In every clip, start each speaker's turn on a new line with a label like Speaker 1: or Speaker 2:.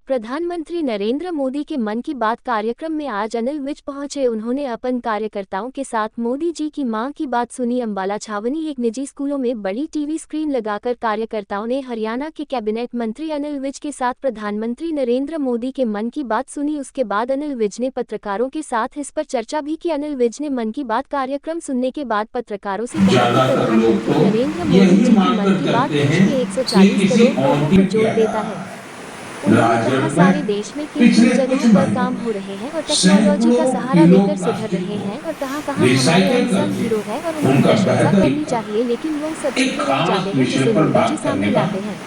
Speaker 1: प्रधानमंत्री नरेंद्र मोदी के मन की बात कार्यक्रम में आज अनिल विज पहुंचे। उन्होंने अपन कार्यकर्ताओं के साथ मोदी जी की मां की बात सुनी। अंबाला छावनी एक निजी स्कूलों में बड़ी टीवी स्क्रीन लगाकर कार्यकर्ताओं ने हरियाणा के कैबिनेट मंत्री अनिल विज के साथ प्रधानमंत्री नरेंद्र मोदी के मन की बात सुनी। उसके बाद अनिल विज ने पत्रकारों के साथ इस पर चर्चा भी की। अनिल विज ने मन की बात कार्यक्रम सुनने के बाद पत्रकारों से कहा कि प्रधानमंत्री नरेंद्र मोदी जी की मन की बात देश के 140 करोड़ लोगों को जोड़ देता है। उन्होंने कहा सारे देश में किन किन जगहों पर काम हो रहे हैं और टेक्नोलॉजी का सहारा लेकर सुधर रहे हैं और कहां कहां हमारे अनसंग हीरो है और उनकी प्रशंसा करनी चाहिए, लेकिन वो सब चीजें नहीं जाते हैं जिसे मोदी जी सामने लाते हैं।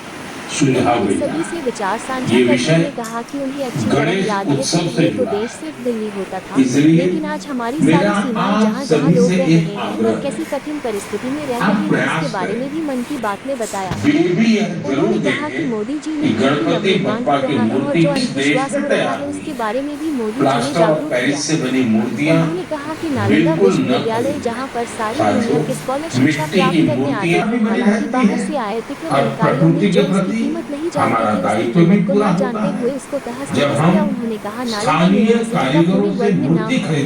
Speaker 1: सभी से विचार साझा करते हुए कहा कि उन्हें अच्छी तरह याद है कि पहले तो देश सिर्फ दिल्ली होता था, लेकिन आज हमारी सारी सीमाएं जहां जहां लोग रह रहे हैं और कैसी कठिन परिस्थिति में रह रहे हैं इसके बारे में भी मन की बात में बताया। उन्होंने कहा कि मोदी जी ने नवनिर्माण हो रहा है और जो अंधविश्वास हो रहा है उसके बारे में भी मोदी जी ने जागरूक किया। उन्होंने कहा कि नालंदा विश्वविद्यालय जहाँ पर सारी दुनिया के स्कॉलर शिक्षा प्राप्त करने आते हैं, हालांकि बाहर से आए तिक्र अधिकारियों ने जो उसकी कीमत नहीं जानते थे उसकी कीमत को न जानते हुए इसको तहस नहस किया। उन्होंने कहा नालंदा यूनिवर्सिटी का पूरे वर्ग में नाम है।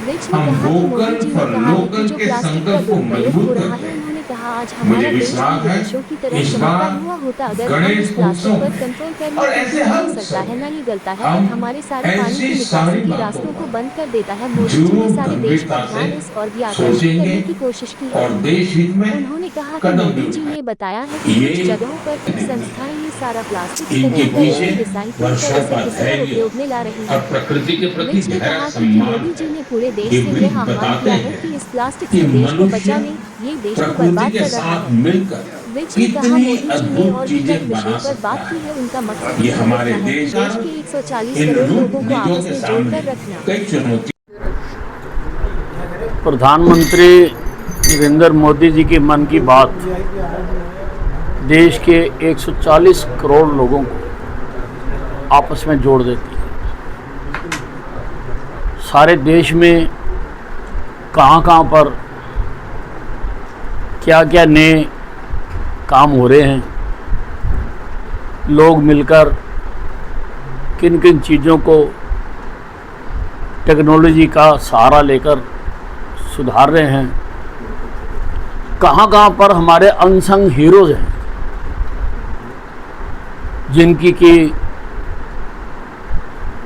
Speaker 1: विज ने कहा कि मोदी जी ने कहा है कि जो प्लास्टिक का दुरुपयोग हो रहा है, उन्होंने कहा आज हमारा देश विदेशों की तरह चमकता हुआ होता अगर हम इस प्लास्टिक पर कंट्रोल कर लें तो न सड़ता है न ही गलता है और हमारे सारे पानी की निकासी के रास्तों को बंद कर देता है। मोदी जी ने सारे देश का ध्यान इस और भी आकर्षित करने की कोशिश की है। उन्होंने कहा कि मोदी जी ने बताया है कि कुछ जगहों पर कुछ संस्थाएं ये सारा प्लास्टिक रिसाइकलिंग कर उसे उपयोग में ला रही है। विज ने कहा कि मोदी जी ने पूरे देश से यह आह्वान किया है कि इस प्लास्टिक से देश को बचाने, ये देश को बर्बाद कर रहा है। विज ने कहा मोदी जी ने और भी जिस विषय पर बात की है उनका मकसद हमारे देश के 140 करोड़ लोगों को आपस में जोड़कर रखना।
Speaker 2: प्रधानमंत्री नरेंद्र मोदी जी की मन की बात देश के 140 करोड़ लोगों को आपस में जोड़ देती है। सारे देश में कहाँ पर क्या क्या नए काम हो रहे हैं, लोग मिलकर किन किन चीज़ों को टेक्नोलॉजी का सहारा लेकर सुधार रहे हैं, कहाँ पर हमारे अनसंग हीरोज़ हैं जिनकी की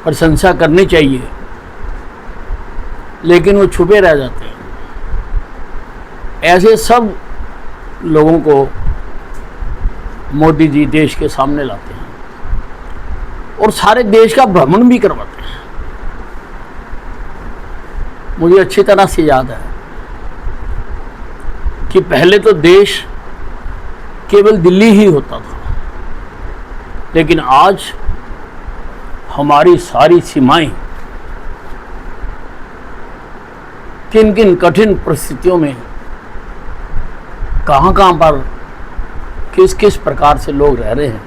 Speaker 2: प्रशंसा करनी चाहिए लेकिन वो छुपे रह जाते हैं। ऐसे सब लोगों को मोदी जी देश के सामने लाते हैं और सारे देश का भ्रमण भी करवाते हैं। मुझे अच्छी तरह से याद है कि पहले तो देश केवल दिल्ली ही होता था, लेकिन आज हमारी सारी सीमाएं किन किन कठिन परिस्थितियों में कहाँ पर किस किस प्रकार से लोग रह रहे हैं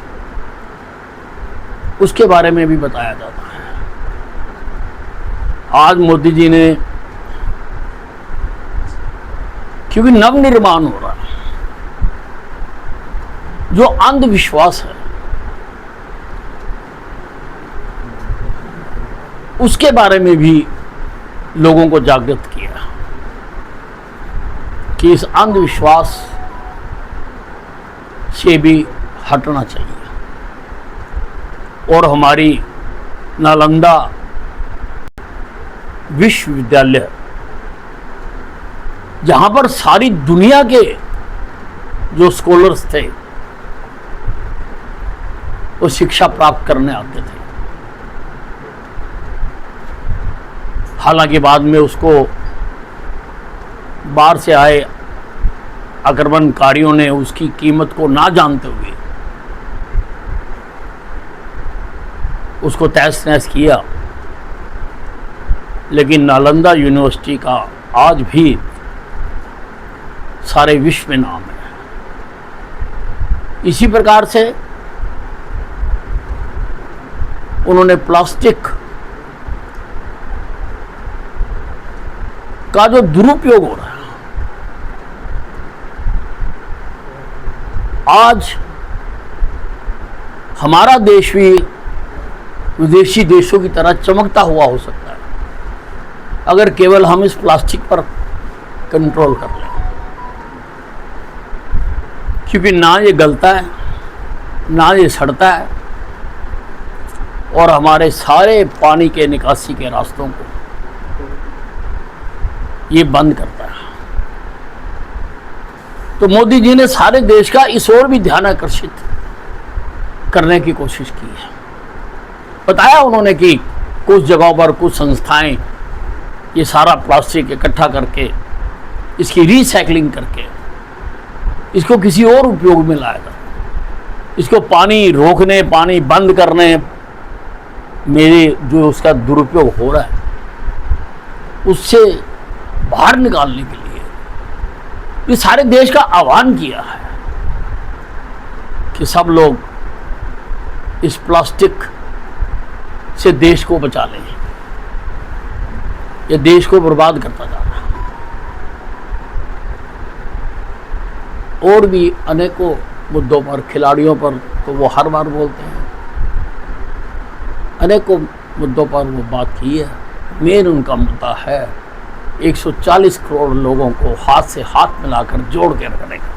Speaker 2: उसके बारे में भी बताया जाता है। आज मोदी जी ने, क्योंकि नवनिर्माण हो रहा है, जो अंधविश्वास है उसके बारे में भी लोगों को जागृत किया कि इस अंधविश्वास से भी हटना चाहिए और हमारी नालंदा विश्वविद्यालय जहां पर सारी दुनिया के जो स्कॉलर्स थे वो शिक्षा प्राप्त करने आते थे, हालांकि बाद में उसको बाहर से आए आक्रमणकारियों ने उसकी कीमत को ना जानते हुए उसको तहस नहस किया। लेकिन नालंदा यूनिवर्सिटी का आज भी सारे विश्व में नाम है। इसी प्रकार से उन्होंने प्लास्टिक का जो दुरुपयोग हो रहा है, आज हमारा देश भी विदेशी देशों की तरह चमकता हुआ हो सकता है अगर केवल हम इस प्लास्टिक पर कंट्रोल कर लें, क्योंकि ना ये गलता है, ना ये सड़ता है और हमारे सारे पानी के निकासी के रास्तों को ये बंद करता है। तो मोदी जी ने सारे देश का इस ओर भी ध्यान आकर्षित करने की कोशिश की है। बताया उन्होंने कि कुछ जगहों पर कुछ संस्थाएं ये सारा प्लास्टिक इकट्ठा करके इसकी रिसाइकलिंग करके इसको किसी और उपयोग में लाएगा, इसको पानी रोकने, पानी बंद करने मेरे जो उसका दुरुपयोग हो रहा है उससे बाहर निकालने के लिए ये सारे देश का आह्वान किया है कि सब लोग इस प्लास्टिक से देश को बचा लें। ये देश को बर्बाद करता जा रहा है। और भी अनेकों मुद्दों पर, खिलाड़ियों पर तो वो हर बार बोलते हैं, अनेकों मुद्दों पर वो बात की है। मेन उनका मुद्दा है 140 करोड़ लोगों को हाथ से हाथ मिलाकर जोड़ के रखने का।